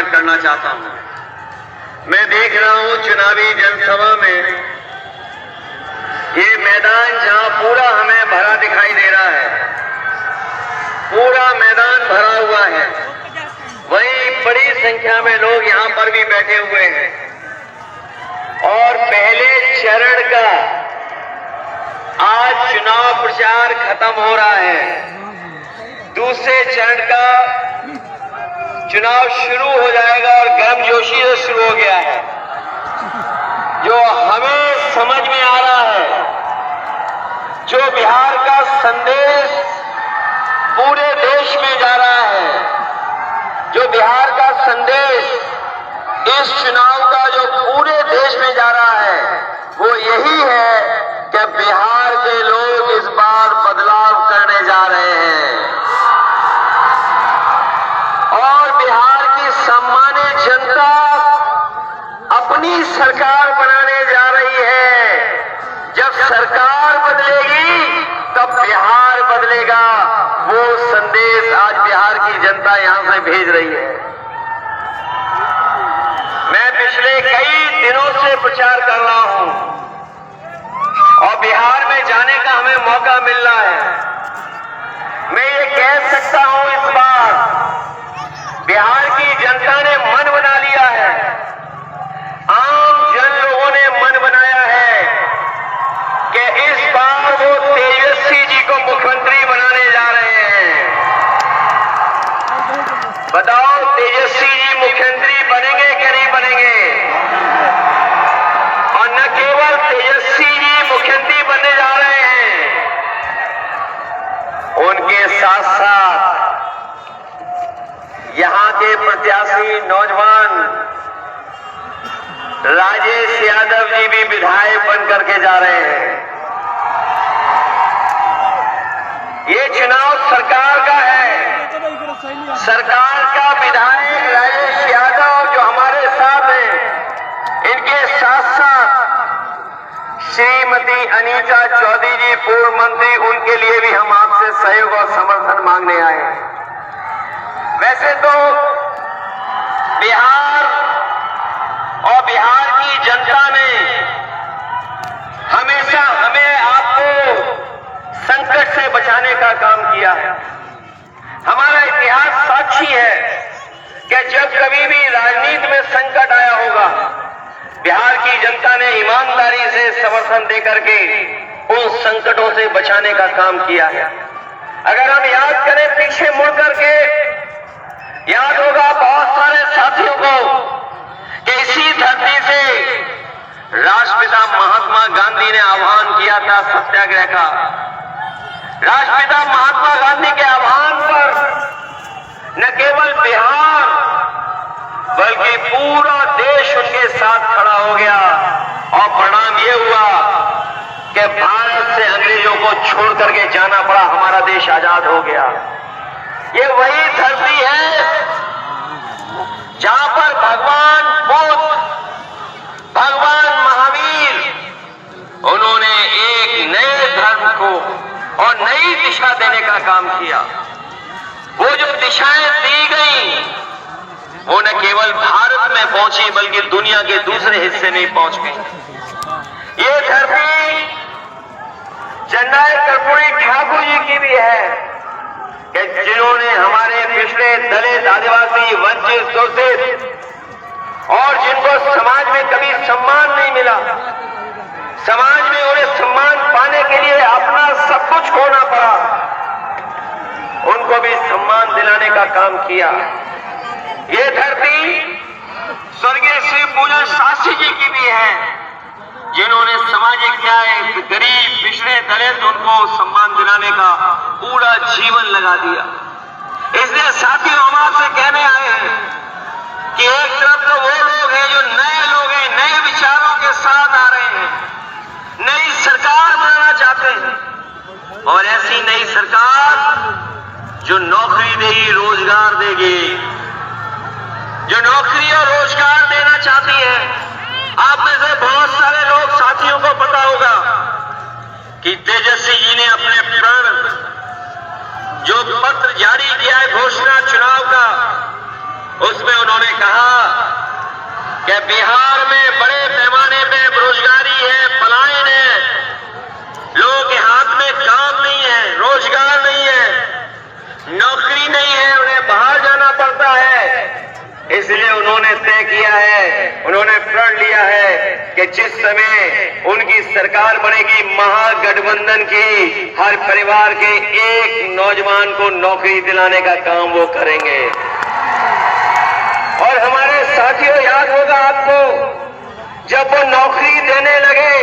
उजागर करना चाहता हूं। मैं देख रहा हूं चुनावी जनसभा में ये मैदान जहां पूरा हमें भरा दिखाई दे रहा है, पूरा मैदान भरा हुआ है, वहीं बड़ी संख्या में लोग यहां पर भी बैठे हुए हैं। और पहले चरण का आज चुनाव प्रचार खत्म हो रहा है, दूसरे चरण का चुनाव शुरू हो जाएगा और गर्मजोशी से शुरू हो गया है। जो हमें समझ में आ रहा है, जो बिहार का संदेश पूरे देश में जा रहा है, जो बिहार का संदेश इस चुनाव का जो पूरे देश में जा रहा है, वो यही है कि बिहार के लोग इस बार बदलाव करने जा रहे हैं और बिहार की सम्मानित जनता अपनी सरकार बनाने जा रही है। जब सरकार बदलेगी तब बिहार बदलेगा। वो संदेश आज बिहार की जनता यहां से भेज रही है। मैं पिछले कई दिनों से प्रचार कर रहा हूं और बिहार में जाने का हमें मौका मिल रहा है। मैं ये कह सकता हूं, इस बार बिहार की जनता ने मन बना लिया है, आम जन लोगों ने मन बनाया है कि इस बार वो तेजस्वी जी को मुख्यमंत्री बनाने जा रहे हैं। बताओ, तेजस्वी जी मुख्यमंत्री बनेंगे कि नहीं बनेंगे? और न केवल तेजस्वी जी मुख्यमंत्री बनने जा रहे हैं, उनके साथ साथ यहां के प्रत्याशी नौजवान राजेश यादव जी भी विधायक बन करके जा रहे हैं। ये चुनाव सरकार का है, सरकार का विधायक राजेश यादव जो हमारे साथ हैं, इनके साथ साथ श्रीमती अनीता चौधरी जी पूर्व मंत्री, उनके लिए भी हम आपसे सहयोग और समर्थन मांगने आए हैं। वैसे तो बिहार और बिहार की जनता ने हमेशा हमें आपको संकट से बचाने का काम किया है। हमारा इतिहास साक्षी है कि जब कभी भी राजनीति में संकट आया होगा, बिहार की जनता ने ईमानदारी से समर्थन देकर के उन संकटों से बचाने का काम किया है। अगर हम याद करें पीछे मुड़ करके, याद होगा बहुत सारे साथियों को कि इसी धरती से राष्ट्रपिता महात्मा गांधी ने आह्वान किया था सत्याग्रह का। राष्ट्रपिता महात्मा गांधी के आह्वान पर न केवल बिहार बल्कि पूरा देश उनके साथ खड़ा हो गया और परिणाम ये हुआ कि भारत से अंग्रेजों को छोड़ करके जाना पड़ा, हमारा देश आजाद हो गया। ये वही धरती है जहां पर भगवान बुद्ध, भगवान महावीर, उन्होंने एक नए धर्म को और नई दिशा देने का काम किया। वो जो दिशाएं दी गई वो न केवल भारत में पहुंची बल्कि दुनिया के दूसरे हिस्से में पहुंच गई। ये धरती जननायक कर्पूरी ठाकुर जी की भी है कि जिन्होंने हमारे पिछड़े दलित, आदिवासी, वंचित, शोषित और जिनको समाज में कभी सम्मान नहीं मिला, समाज में उन्हें सम्मान पाने के लिए अपना सब कुछ खोना पड़ा, उनको भी सम्मान दिलाने का काम किया। ये धरती स्वर्गीय श्री पूजन शास्त्री जी की भी है, जिन्होंने सामाजिक न्याय, गरीब, पिछड़े, दलित, उनको सम्मान दिलाने का पूरा जीवन लगा दिया। इसलिए साथियों, हम आपसे कहने आए हैं कि एक तरफ तो वो लोग हैं जो नए लोग हैं, नए विचारों के साथ आ रहे हैं, नई सरकार बनाना चाहते हैं, और ऐसी नई सरकार जो नौकरी देगी, रोजगार देगी, जो नौकरी और रोजगार देना चाहती है। आप में से बहुत सारे लोग साथियों को पता होगा कि तेजस्वी जी ने अपने प्रण जो पत्र जारी किया है घोषणा चुनाव का, उसमें उन्होंने कहा कि बिहार में बड़े पैमाने पे बेरोजगारी है, पलायन है, लोगों के हाथ में काम नहीं है, रोजगार नहीं है, नौकरी नहीं है, उन्हें बाहर जाना पड़ता है। इसलिए उन्होंने तय किया है, उन्होंने प्रण लिया है कि जिस समय उनकी सरकार बनेगी, महागठबंधन की हर परिवार के एक नौजवान को नौकरी दिलाने का काम वो करेंगे। और हमारे साथियों, याद होगा आपको, जब वो नौकरी देने लगे,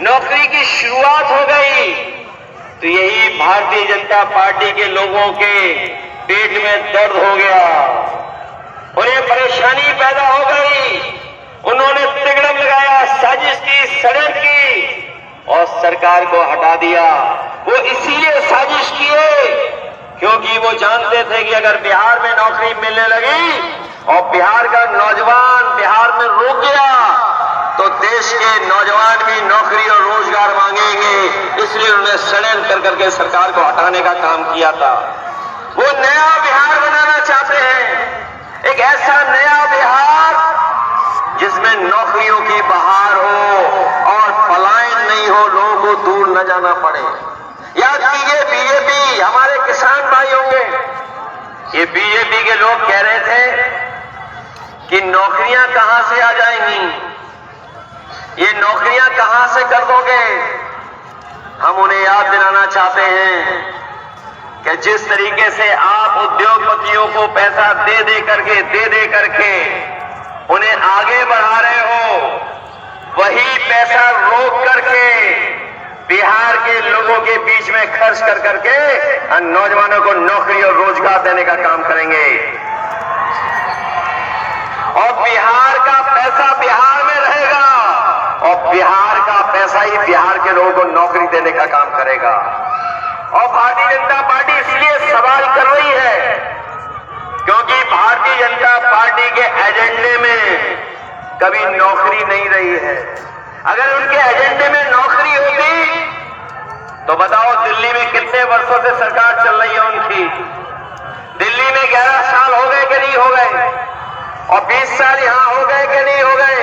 नौकरी की शुरुआत हो गई, तो यही भारतीय जनता पार्टी के लोगों के पेट में दर्द हो गया, उन्हें परेशानी पैदा हो गई। उन्होंने तिगड़म लगाया, साजिश की, षड्यंत्र की और सरकार को हटा दिया। वो इसीलिए साजिश किए क्योंकि वो जानते थे कि अगर बिहार में नौकरी मिलने लगी और बिहार का नौजवान बिहार में रुक गया तो देश के नौजवान भी नौकरी और रोजगार मांगेंगे। इसलिए उन्होंने षड्यंत्र करके सरकार को हटाने का काम किया था। वो नया बिहार बनाना चाहते हैं, एक ऐसा नया बिहार जिसमें नौकरियों की बहार हो और पलायन नहीं हो, लोगों को दूर न जाना पड़े। याद कीजिए, बीजेपी, हमारे किसान भाई होंगे, ये बीजेपी के लोग कह रहे थे कि नौकरियां कहां से आ जाएंगी, ये नौकरियां कहां से कर दोगे। हम उन्हें याद दिलाना चाहते हैं कि जिस तरीके से आप उद्योगपतियों को पैसा दे दे करके उन्हें आगे बढ़ा रहे हो, वही पैसा रोक करके बिहार के लोगों के बीच में खर्च कर करके नौजवानों को नौकरी और रोजगार देने का काम करेंगे। और बिहार का पैसा बिहार में रहेगा और बिहार का पैसा ही बिहार के लोगों को नौकरी देने का काम करेगा। और भारतीय जनता पार्टी इसलिए सवाल कर रही है क्योंकि भारतीय जनता पार्टी के एजेंडे में कभी नौकरी नहीं रही है। अगर उनके एजेंडे में नौकरी होती तो बताओ, दिल्ली में कितने वर्षों से सरकार चल रही है उनकी, दिल्ली में 11 साल हो गए कि नहीं हो गए, और 20 साल यहां हो गए कि नहीं हो गए।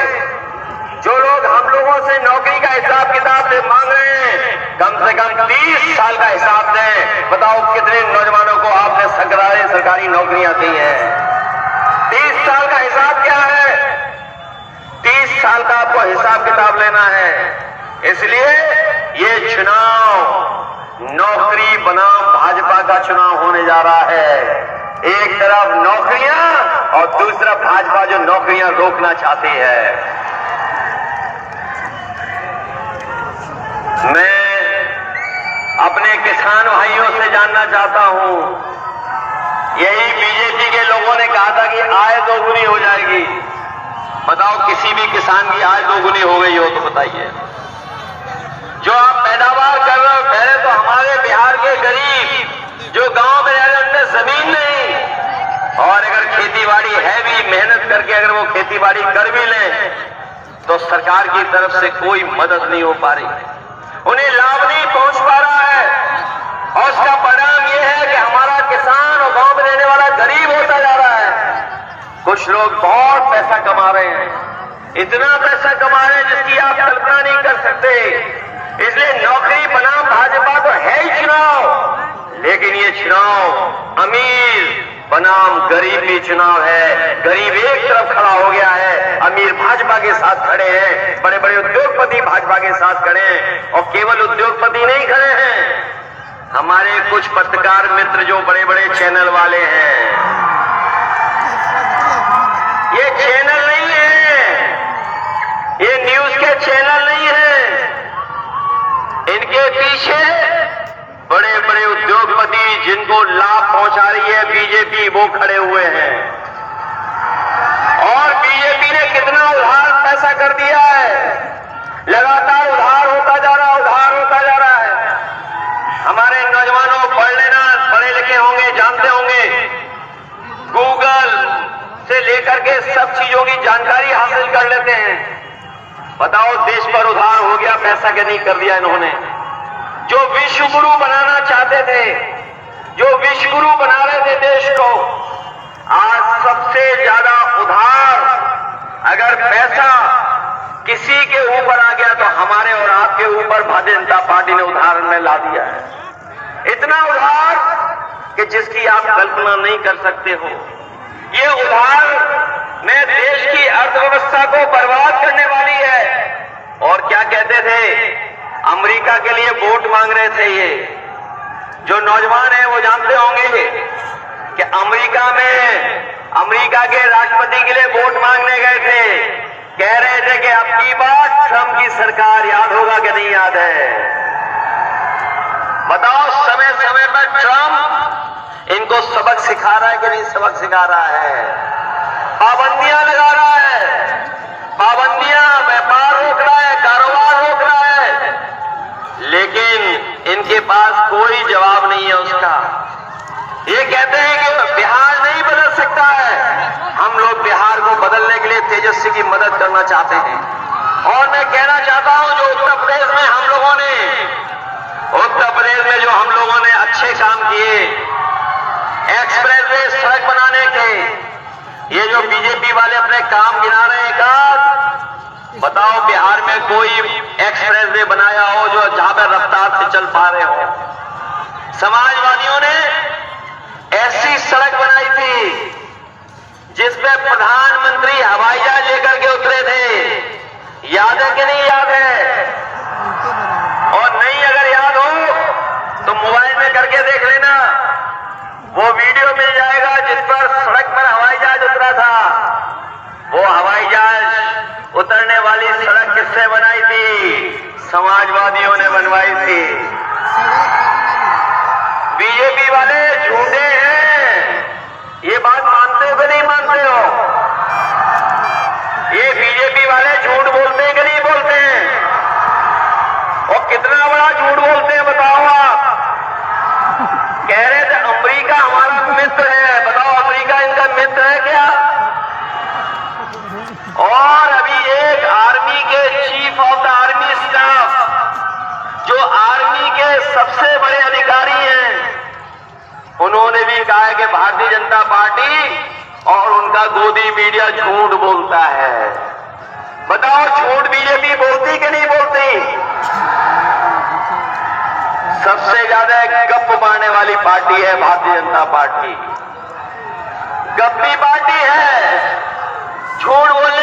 जो लोग हम लोगों से नौकरी का हिसाब किताब मांग रहे हैं, कम से कम 30 साल का हिसाब दें। बताओ कितने नौजवानों को आपने सरकारी नौकरियां दी हैं। 30 साल का हिसाब क्या है, 30 साल का आपको हिसाब किताब लेना है। इसलिए ये चुनाव नौकरी बनाम भाजपा का चुनाव होने जा रहा है। एक तरफ नौकरियां और दूसरा भाजपा जो नौकरियां रोकना चाहती है। मैं अपने किसान भाइयों से जानना चाहता हूं, यही बीजेपी के लोगों ने कहा था कि आय दोगुनी हो जाएगी। बताओ किसी भी किसान की आय दोगुनी हो गई हो तो बताइए। जो आप पैदावार कर रहे हो, पहले तो हमारे बिहार के गरीब जो गांव में रह रहे उनमें जमीन नहीं, और अगर खेतीबाड़ी है भी, मेहनत करके अगर वो खेतीबाड़ी कर भी लें तो सरकार की तरफ से कोई मदद नहीं हो पा रही, उन्हें लाभ नहीं पहुंच पा रहा है। और उसका परिणाम यह है कि हमारा किसान और गांव में रहने वाला गरीब होता जा रहा है। कुछ लोग बहुत पैसा कमा रहे हैं, इतना पैसा कमा रहे हैं जिसकी आप कल्पना नहीं कर सकते। इसलिए नौकरी बनाम भाजपा तो है ही चुनाव, लेकिन ये चुनाव अमीर बनाम गरीबी चुनाव है। गरीब एक तरफ खड़ा हो गया है, अमीर भाजपा के साथ खड़े हैं, बड़े बड़े उद्योगपति भाजपा के साथ खड़े हैं। और केवल उद्योगपति नहीं खड़े हैं, हमारे कुछ पत्रकार मित्र जो बड़े बड़े चैनल वाले हैं, ये चैनल नहीं है, ये न्यूज के चैनल नहीं है, इनके पीछे बड़े बड़े उद्योगपति जिनको लाभ पहुंचा रही है बीजेपी, वो खड़े हुए हैं। और बीजेपी ने कितना उधार पैसा कर दिया है, लगातार उधार होता जा रहा है। हमारे नौजवानों पढ़ लेना, पढ़े लिखे होंगे, जानते होंगे, गूगल से लेकर के सब चीजों की जानकारी हासिल कर लेते हैं। बताओ देश पर उधार हो गया, पैसा क्या नहीं कर दिया इन्होंने। जो विश्व गुरु बनाना चाहते थे, जो विश्व गुरु बना रहे थे देश को, आज सबसे ज्यादा उधार अगर पैसा किसी के ऊपर आ गया तो हमारे और आपके ऊपर भारतीय जनता पार्टी ने उधार में ला दिया है। इतना उधार कि जिसकी आप कल्पना नहीं कर सकते हो। ये उधार में देश की अर्थव्यवस्था को बर्बाद करने वाली है। और क्या कहते थे, अमेरिका के लिए वोट मांग रहे थे। ये जो नौजवान हैं वो जानते होंगे कि अमेरिका के राष्ट्रपति के लिए वोट मांगने गए थे। कह रहे थे कि अब की बार ट्रंप की सरकार, याद होगा कि नहीं याद है? बताओ, समय समय पर ट्रंप इनको सबक सिखा रहा है कि नहीं सबक सिखा रहा है? पाबंदियां लगा रहा है, पाबंदियां, व्यापार रोक रहा है, कारोबार रोक रहा है, लेकिन इनके पास कोई जवाब नहीं है उसका। ये कहते हैं कि बिहार नहीं बदल सकता है। हम लोग बिहार को बदलने के लिए तेजस्वी की मदद करना चाहते हैं। और मैं कहना चाहता हूं, जो उत्तर प्रदेश में हम लोगों ने अच्छे काम किए, एक्सप्रेसवे सड़क बनाने के, ये जो बीजेपी वाले अपने काम गिना रहे हैं का, बताओ बिहार में कोई एक्सप्रेसवे बनाया हो जो जहां पर रफ्तार से चल पा रहे हो? समाजवादियों ने ऐसी सड़क बनाई थी जिसपे प्रधानमंत्री हवाई जहाज लेकर के उतरे थे। याद है कि नहीं याद है? और नहीं अगर याद हो तो मोबाइल में करके देख लेना, वो वीडियो मिल जाएगा जिस पर सड़क पर हवाई जहाज उतरा था। वो हवाई जहाज उतरने वाली सड़क किससे बनाई थी? समाजवादियों ने बनवाई थी। बीजेपी वाले झूठे हैं, ये बात मानते हो कि नहीं मानते हो? ये बीजेपी वाले झूठ बोलते हैं कि नहीं बोलते हैं? और कितना बड़ा झूठ बोलते हैं बताओ आप। कह रहे थे अमेरिका हमारा मित्र है। बताओ, अमेरिका इनका मित्र है क्या? और अभी एक आर्मी के chief of the army staff, जो आर्मी के सबसे बड़े अधिकारी हैं, उन्होंने भी कहा है कि भारतीय जनता पार्टी और उनका गोदी मीडिया झूठ बोलता है। बताओ, झूठ बीजेपी बोलती कि नहीं बोलती? सबसे ज्यादा गप मारने वाली पार्टी है भारतीय जनता पार्टी। गप्पी पार्टी है, झूठ बोलने